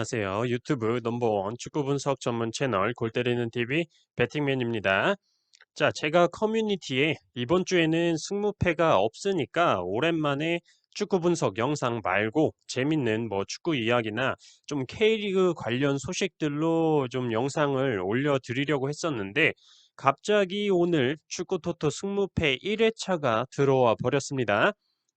안녕하세요. 유튜브 넘버원 축구 분석 전문 채널 골 때리는 TV 배팅맨입니다. 자, 제가 커뮤니티에 이번 주에는 승무패가 없으니까 오랜만에 축구 분석 영상 말고 재밌는 축구 이야기나 좀 K리그 관련 소식들로 좀 영상을 올려드리려고 했었는데 갑자기 오늘 축구 토토 승무패 1회차가 들어와 버렸습니다.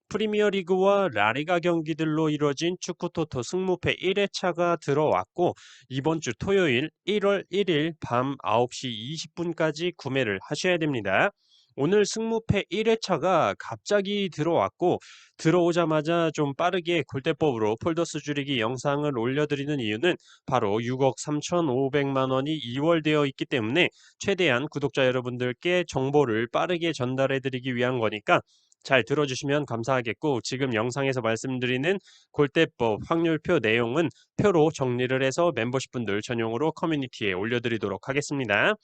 프리미어리그와 라리가 경기들로 이뤄진 축구 토토 승무패 1회차가 들어왔고 이번 주 토요일 1월 1일 밤 9시 20분까지 구매를 하셔야 됩니다. 오늘 승무패 1회차가 갑자기 들어왔고 들어오자마자 좀 빠르게 골대법으로 폴더스 줄이기 영상을 올려드리는 이유는 바로 6억 3,500만 원이 이월되어 있기 때문에 최대한 구독자 여러분들께 정보를 빠르게 전달해드리기 위한 거니까 잘 들어주시면 감사하겠고 지금 영상에서 말씀드리는 골대법 확률표 내용은 표로 정리를 해서 멤버십 분들 전용으로 커뮤니티에 올려드리도록 하겠습니다.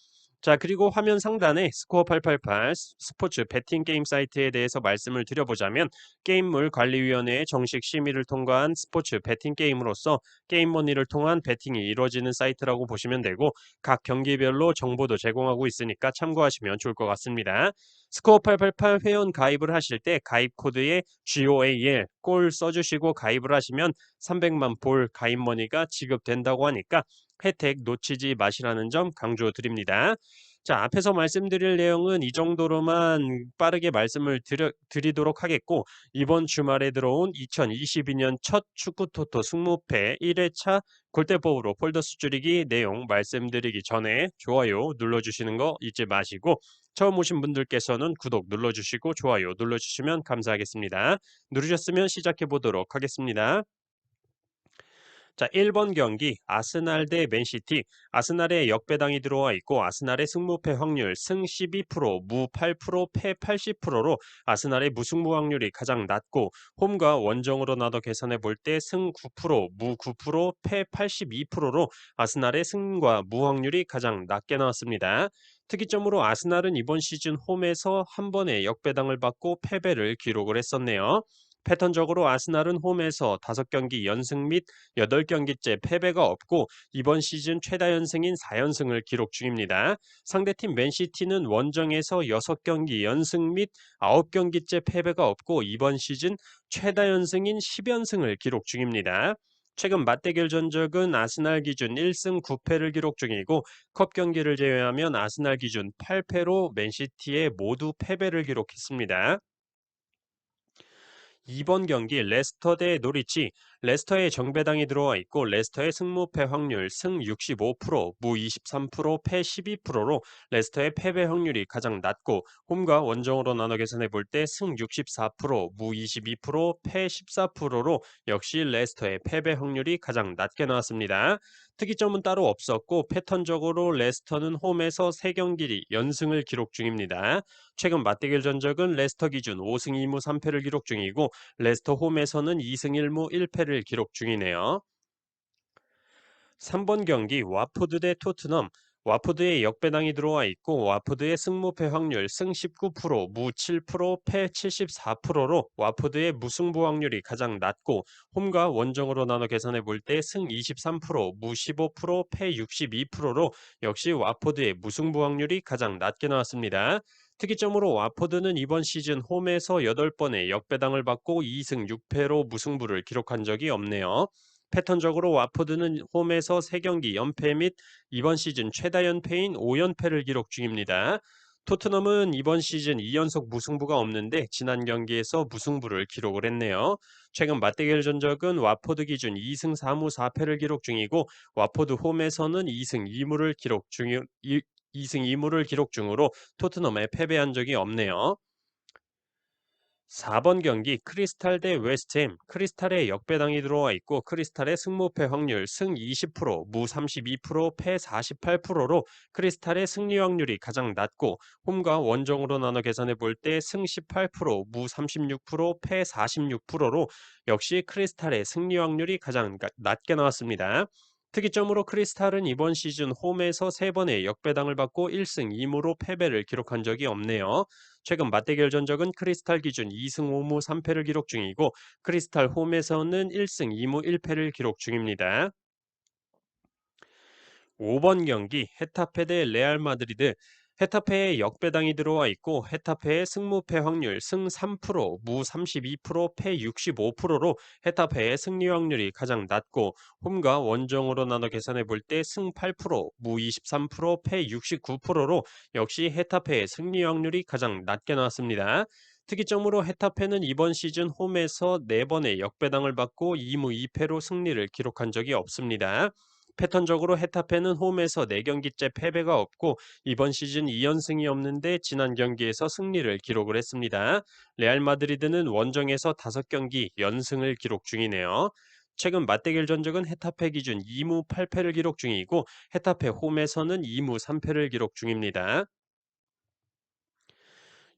자, 그리고 화면 상단에 스코어 888 스포츠 베팅 게임 사이트에 대해서 말씀을 드려보자면 게임물 관리위원회의 정식 심의를 통과한 스포츠 베팅 게임으로서 게임머니를 통한 베팅이 이루어지는 사이트라고 보시면 되고 각 경기별로 정보도 제공하고 있으니까 참고하시면 좋을 것 같습니다. 스코어 888 회원 가입을 하실 때 가입 코드에 GOAL 골 써주시고 가입을 하시면 300만 볼 가입머니가 지급된다고 하니까 혜택 놓치지 마시라는 점 강조드립니다. 자, 앞에서 말씀드릴 내용은 이 정도로만 빠르게 말씀을 드리도록 하겠고 이번 주말에 들어온 2022년 첫 축구 토토 승무패 1회차 골대법으로 폴더스 줄이기 내용 말씀드리기 전에 좋아요 눌러주시는 거 잊지 마시고 처음 오신 분들께서는 구독 눌러주시고 좋아요 눌러주시면 감사하겠습니다. 누르셨으면 시작해 보도록 하겠습니다. 자, 1번 경기 아스날 대 맨시티. 아스날의 역배당이 들어와 있고 아스날의 승무패 확률 승 12%, 무 8%, 패 80%로 아스날의 무승부 확률이 가장 낮고 홈과 원정으로 나눠 계산해 볼 때 승 9%, 무 9%, 패 82%로 아스날의 승과 무 확률이 가장 낮게 나왔습니다. 특이점으로 아스날은 이번 시즌 홈에서 한 번의 역배당을 받고 패배를 기록을 했었네요. 패턴적으로 아스날은 홈에서 5경기 연승 및 8경기째 패배가 없고 이번 시즌 최다 연승인 4연승을 기록 중입니다. 상대팀 맨시티는 원정에서 6경기 연승 및 9경기째 패배가 없고 이번 시즌 최다 연승인 10연승을 기록 중입니다. 최근 맞대결 전적은 아스날 기준 1승 9패를 기록 중이고 컵 경기를 제외하면 아스날 기준 8패로 맨시티에 모두 패배를 기록했습니다. 이번 경기 레스터 대 노리치. 레스터의 정배당이 들어와 있고 레스터의 승무패 확률 승 65%, 무 23%, 패 12%로 레스터의 패배 확률이 가장 낮고 홈과 원정으로 나눠 계산해 볼 때 승 64%, 무 22%, 패 14%로 역시 레스터의 패배 확률이 가장 낮게 나왔습니다. 특이점은 따로 없었고 패턴적으로 레스터는 홈에서 3경기 연승을 기록 중입니다. 최근 맞대결 전적은 레스터 기준 5승 2무 3패를 기록 중이고 레스터 홈에서는 2승 1무 1패를 기록 중이네요. 3번 경기 와포드 대 토트넘. 와포드의 역배당이 들어와 있고 와포드의 승무패 확률 승 19%, 무 7%, 패 74%로 와포드의 무승부 확률이 가장 낮고 홈과 원정으로 나눠 계산해 볼 때 승 23%, 무 15%, 패 62%로 역시 와포드의 무승부 확률이 가장 낮게 나왔습니다. 특이점으로 와포드는 이번 시즌 홈에서 8번의 역배당을 받고 2승 6패로 무승부를 기록한 적이 없네요. 패턴적으로 와포드는 홈에서 3경기 연패 및 이번 시즌 최다 연패인 5연패를 기록 중입니다. 토트넘은 이번 시즌 2연속 무승부가 없는데 지난 경기에서 무승부를 기록을 했네요. 최근 맞대결 전적은 와포드 기준 2승 4무 4패를 기록 중이고 와포드 홈에서는 2승 2무를 기록 중 2승 2무를 기록 중으로 토트넘에 패배한 적이 없네요. 4번 경기 크리스탈 대 웨스트햄. 크리스탈의 역배당이 들어와 있고 크리스탈의 승무패 확률 승 20%, 무 32%, 패 48%로 크리스탈의 승리 확률이 가장 낮고 홈과 원정으로 나눠 계산해 볼 때 승 18%, 무 36%, 패 46%로 역시 크리스탈의 승리 확률이 가장 낮게 나왔습니다. 특이점으로 크리스탈은 이번 시즌 홈에서 3번의 역배당을 받고 1승 2무로 패배를 기록한 적이 없네요. 최근 맞대결 전적은 크리스탈 기준 2승 5무 3패를 기록 중이고 크리스탈 홈에서는 1승 2무 1패를 기록 중입니다. 5번 경기 헤타페 대 레알 마드리드. 헤타페에 역배당이 들어와 있고 헤타페의 승무패 확률 승 3%, 무 32%, 패 65%로 헤타페의 승리 확률이 가장 낮고 홈과 원정으로 나눠 계산해 볼 때 승 8%, 무 23%, 패 69%로 역시 헤타페의 승리 확률이 가장 낮게 나왔습니다. 특이점으로 헤타페는 이번 시즌 홈에서 4번의 역배당을 받고 2무 2패로 승리를 기록한 적이 없습니다. 패턴적으로 헤타페는 홈에서 4경기째 패배가 없고 이번 시즌 2연승이 없는데 지난 경기에서 승리를 기록을 했습니다. 레알 마드리드는 원정에서 5경기 연승을 기록 중이네요. 최근 맞대결 전적은 헤타페 기준 2무 8패를 기록 중이고 헤타페 홈에서는 2무 3패를 기록 중입니다.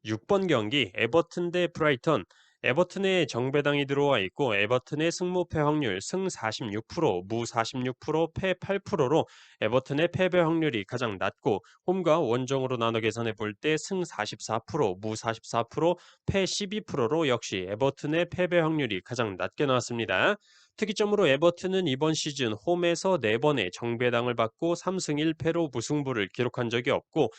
6번 경기 에버튼 대 브라이턴. 에버튼에 정배당이 들어와 있고 에버튼의 승무패 확률 승 46%, 무 46%, 패 8%로 에버튼의 패배 확률이 가장 낮고 홈과 원정으로 나눠 계산해 볼 때 승 44%, 무 44%, 패 12%로 역시 에버튼의 패배 확률이 가장 낮게 나왔습니다. 특이점으로 에버튼은 이번 시즌 홈에서 4번의 정배당을 받고 3승 1패로 무승부를 기록한 적이 없고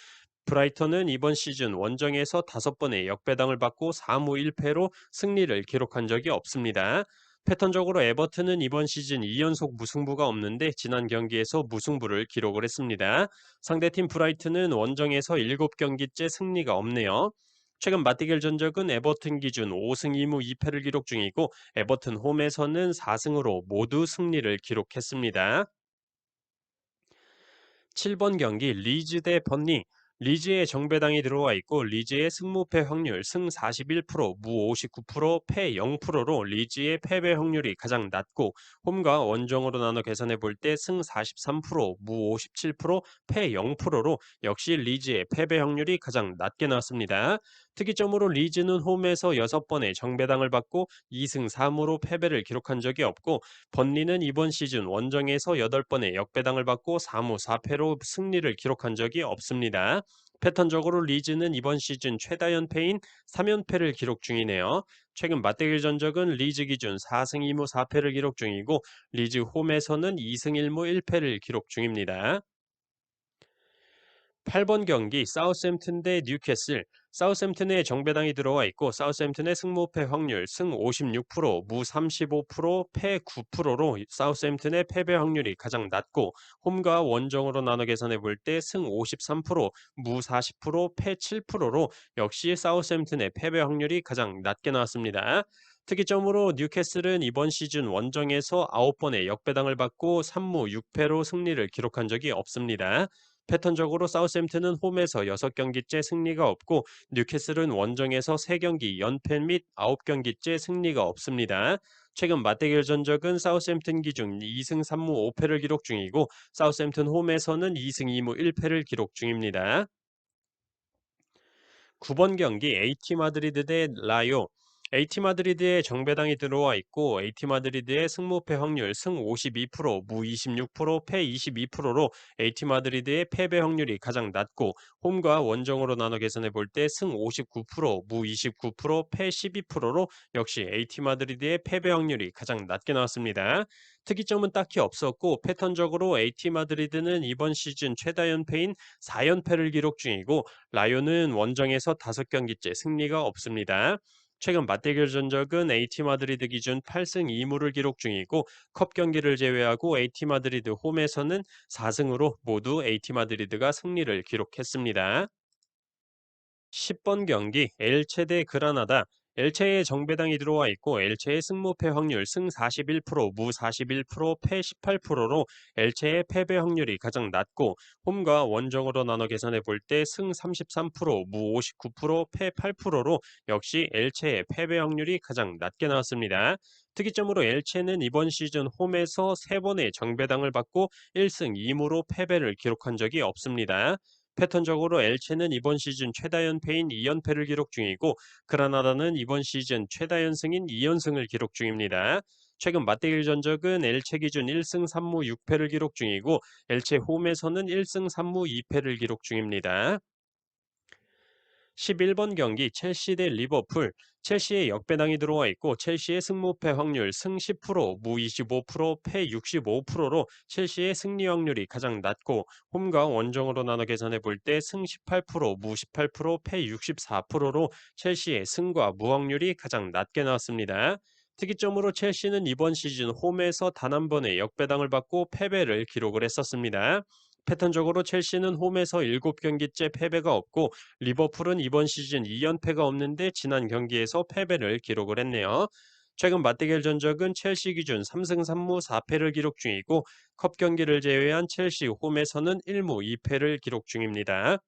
브라이턴은 이번 시즌 원정에서 5번의 역배당을 받고 4무 1패로 승리를 기록한 적이 없습니다. 패턴적으로 에버튼은 이번 시즌 2연속 무승부가 없는데 지난 경기에서 무승부를 기록을 했습니다. 상대팀 브라이튼은 원정에서 7경기째 승리가 없네요. 최근 맞대결 전적은 에버튼 기준 5승 2무 2패를 기록 중이고 에버튼 홈에서는 4승으로 모두 승리를 기록했습니다. 7번 경기 리즈 대 번니. 리즈에 정배당이 들어와 있고 리즈의 승무패 확률 승 41%, 무 59%, 패 0%로 리즈의 패배 확률이 가장 낮고 홈과 원정으로 나눠 계산해 볼 때 승 43%, 무 57%, 패 0%로 역시 리즈의 패배 확률이 가장 낮게 나왔습니다. 특이점으로 리즈는 홈에서 6번의 정배당을 받고 2승 3무로 패배를 기록한 적이 없고 번리는 이번 시즌 원정에서 8번의 역배당을 받고 4무 4패로 승리를 기록한 적이 없습니다. 패턴적으로 리즈는 이번 시즌 최다 연패인 3연패를 기록 중이네요. 최근 맞대결 전적은 리즈 기준 4승 2무 4패를 기록 중이고 리즈 홈에서는 2승 1무 1패를 기록 중입니다. 8번 경기 사우스햄튼 대 뉴캐슬. 사우스햄튼에 정배당이 들어와 있고 사우스햄튼의 승무패 확률 승 56%, 무 35%, 패 9%로 사우스햄튼의 패배 확률이 가장 낮고 홈과 원정으로 나눠 계산해 볼 때 승 53%, 무 40%, 패 7%로 역시 사우스햄튼의 패배 확률이 가장 낮게 나왔습니다. 특이점으로 뉴캐슬은 이번 시즌 원정에서 9번의 역배당을 받고 3무 6패로 승리를 기록한 적이 없습니다. 패턴적으로 사우스햄튼은 홈에서 6경기째 승리가 없고 뉴캐슬은 원정에서 3경기 연패 및 9경기째 승리가 없습니다. 최근 맞대결 전적은 사우스햄튼 기준 2승 3무 5패를 기록 중이고 사우스햄튼 홈에서는 2승 2무 1패를 기록 중입니다. 9번 경기 AT 마드리드 대 라요. AT 마드리드의 정배당이 들어와 있고 AT 마드리드의 승무패 확률 승 52%, 무 26%, 패 22%로 AT 마드리드의 패배 확률이 가장 낮고 홈과 원정으로 나눠 계산해 볼 때 승 59%, 무 29%, 패 12%로 역시 AT 마드리드의 패배 확률이 가장 낮게 나왔습니다. 특이점은 딱히 없었고 패턴적으로 AT 마드리드는 이번 시즌 최다 연패인 4연패를 기록 중이고 라요는 원정에서 5경기째 승리가 없습니다. 최근 맞대결 전적은 AT 마드리드 기준 8승 2무를 기록 중이고 컵 경기를 제외하고 AT 마드리드 홈에서는 4승으로 모두 AT 마드리드가 승리를 기록했습니다. 10번 경기 엘체 대 그라나다. 엘체에 정배당이 들어와 있고 엘체의 승무패 확률 승 41%, 무 41%, 패 18%로 엘체의 패배 확률이 가장 낮고 홈과 원정으로 나눠 계산해 볼 때 승 33%, 무 59%, 패 8%로 역시 엘체의 패배 확률이 가장 낮게 나왔습니다. 특이점으로 엘체는 이번 시즌 홈에서 3번의 정배당을 받고 1승 2무로 패배를 기록한 적이 없습니다. 패턴적으로 엘체는 이번 시즌 최다 연패인 2연패를 기록 중이고 그라나다는 이번 시즌 최다 연승인 2연승을 기록 중입니다. 최근 맞대결 전적은 엘체 기준 1승 3무 6패를 기록 중이고 엘체 홈에서는 1승 3무 2패를 기록 중입니다. 11번 경기 첼시 대 리버풀. 첼시의 역배당이 들어와 있고 첼시의 승무패 확률 승 10%, 무 25%, 패 65%로 첼시의 승리 확률이 가장 낮고 홈과 원정으로 나눠 계산해 볼 때 승 18%, 무 18%, 패 64%로 첼시의 승과 무 확률이 가장 낮게 나왔습니다. 특이점으로 첼시는 이번 시즌 홈에서 단 한 번의 역배당을 받고 패배를 기록을 했었습니다. 패턴적으로 첼시는 홈에서 7경기째 패배가 없고 리버풀은 이번 시즌 2연패가 없는데 지난 경기에서 패배를 기록을 했네요. 최근 맞대결 전적은 첼시 기준 3승 3무 4패를 기록 중이고 컵 경기를 제외한 첼시 홈에서는 1무 2패를 기록 중입니다.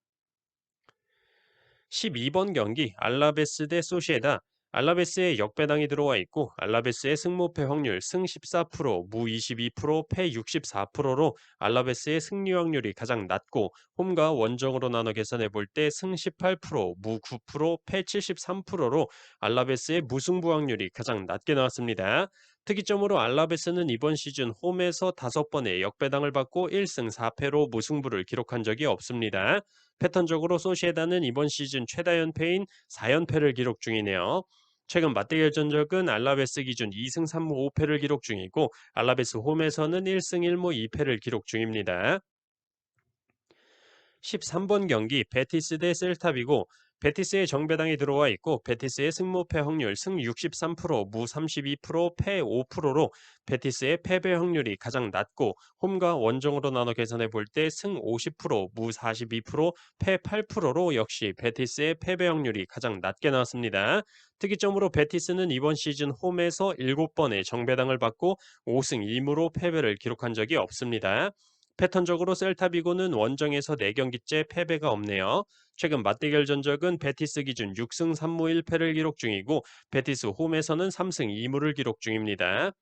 12번 경기 알라베스 대 소시에다. 알라베스의 역배당이 들어와 있고 알라베스의 승무패 확률 승 14%, 무 22%, 패 64%로 알라베스의 승리 확률이 가장 낮고 홈과 원정으로 나눠 계산해 볼 때 승 18%, 무 9%, 패 73%로 알라베스의 무승부 확률이 가장 낮게 나왔습니다. 특이점으로 알라베스는 이번 시즌 홈에서 5번의 역배당을 받고 1승 4패로 무승부를 기록한 적이 없습니다. 패턴적으로 소시에다는 이번 시즌 최다 연패인 4연패를 기록 중이네요. 최근 맞대결 전적은 알라베스 기준 2승 3무 5패를 기록 중이고 알라베스 홈에서는 1승 1무 2패를 기록 중입니다. 13번 경기 베티스 대 셀타비고 베티스의 정배당이 들어와 있고 베티스의 승무패 확률 승 63%, 무 32%, 패 5%로 베티스의 패배 확률이 가장 낮고 홈과 원정으로 나눠 계산해 볼 때 승 50%, 무 42%, 패 8%로 역시 베티스의 패배 확률이 가장 낮게 나왔습니다. 특이점으로 베티스는 이번 시즌 홈에서 7번의 정배당을 받고 5승 2무로 패배를 기록한 적이 없습니다. 패턴적으로 셀타비고는 원정에서 4경기째 패배가 없네요. 최근 맞대결 전적은 베티스 기준 6승 3무 1패를 기록 중이고 베티스 홈에서는 3승 2무를 기록 중입니다.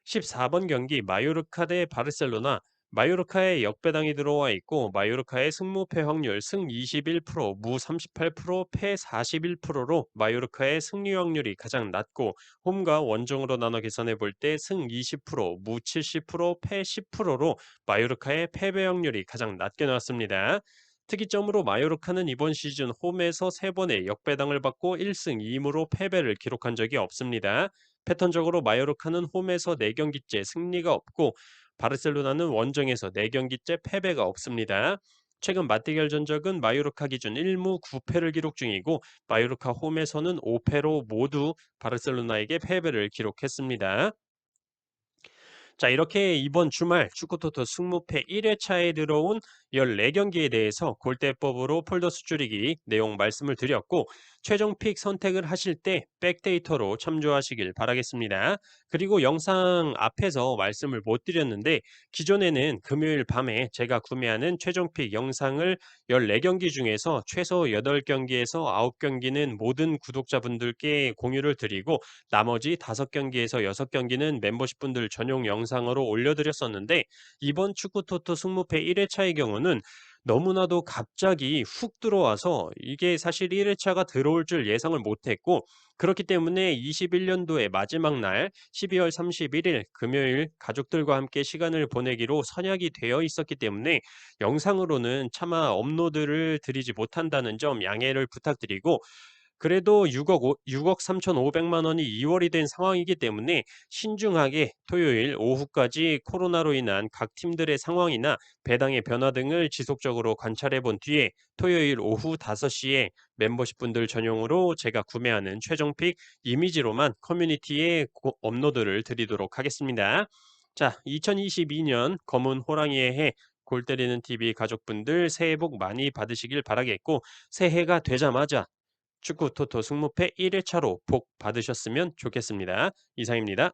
14번 경기 마요르카 대 바르셀로나. 마요르카의 역배당이 들어와 있고 마요르카의 승무패 확률 승 21%, 무 38%, 패 41%로 마요르카의 승리 확률이 가장 낮고 홈과 원정으로 나눠 계산해 볼 때 승 20%, 무 70%, 패 10%로 마요르카의 패배 확률이 가장 낮게 나왔습니다. 특이점으로 마요르카는 이번 시즌 홈에서 3번의 역배당을 받고 1승 2무로 패배를 기록한 적이 없습니다. 패턴적으로 마요르카는 홈에서 4경기째 승리가 없고 바르셀로나는 원정에서 4경기째 패배가 없습니다. 최근 맞대결 전적은 마요르카 기준 1무 9패를 기록 중이고 마요르카 홈에서는 5패로 모두 바르셀로나에게 패배를 기록했습니다. 자, 이렇게 이번 주말 축구토토 승무패 1회차에 들어온 14경기에 대해서 골대법으로 폴더수 줄이기 내용 말씀을 드렸고, 최종 픽 선택을 하실 때 백데이터로 참조하시길 바라겠습니다. 그리고 영상 앞에서 말씀을 못 드렸는데, 기존에는 금요일 밤에 제가 구매하는 최종 픽 영상을 14경기 중에서 최소 8경기에서 9경기는 모든 구독자분들께 공유를 드리고, 나머지 5경기에서 6경기는 멤버십 분들 전용 영상으로 올려드렸었는데 이번 축구토토 승무패 1회차의 경우는 너무나도 갑자기 훅 들어와서 이게 사실 1회차가 들어올 줄 예상을 못했고 그렇기 때문에 21년도의 마지막 날 12월 31일 금요일 가족들과 함께 시간을 보내기로 선약이 되어 있었기 때문에 영상으로는 차마 업로드를 드리지 못한다는 점 양해를 부탁드리고 그래도 6억 3,500만 원이 이월이 된 상황이기 때문에 신중하게 토요일 오후까지 코로나로 인한 각 팀들의 상황이나 배당의 변화 등을 지속적으로 관찰해 본 뒤에 토요일 오후 5시에 멤버십 분들 전용으로 제가 구매하는 최종픽 이미지로만 커뮤니티에 업로드를 드리도록 하겠습니다. 자, 2022년 검은 호랑이의 해 골 때리는 TV 가족분들 새해 복 많이 받으시길 바라겠고 새해가 되자마자 축구 토토 승무패 1회차로 복 받으셨으면 좋겠습니다. 이상입니다.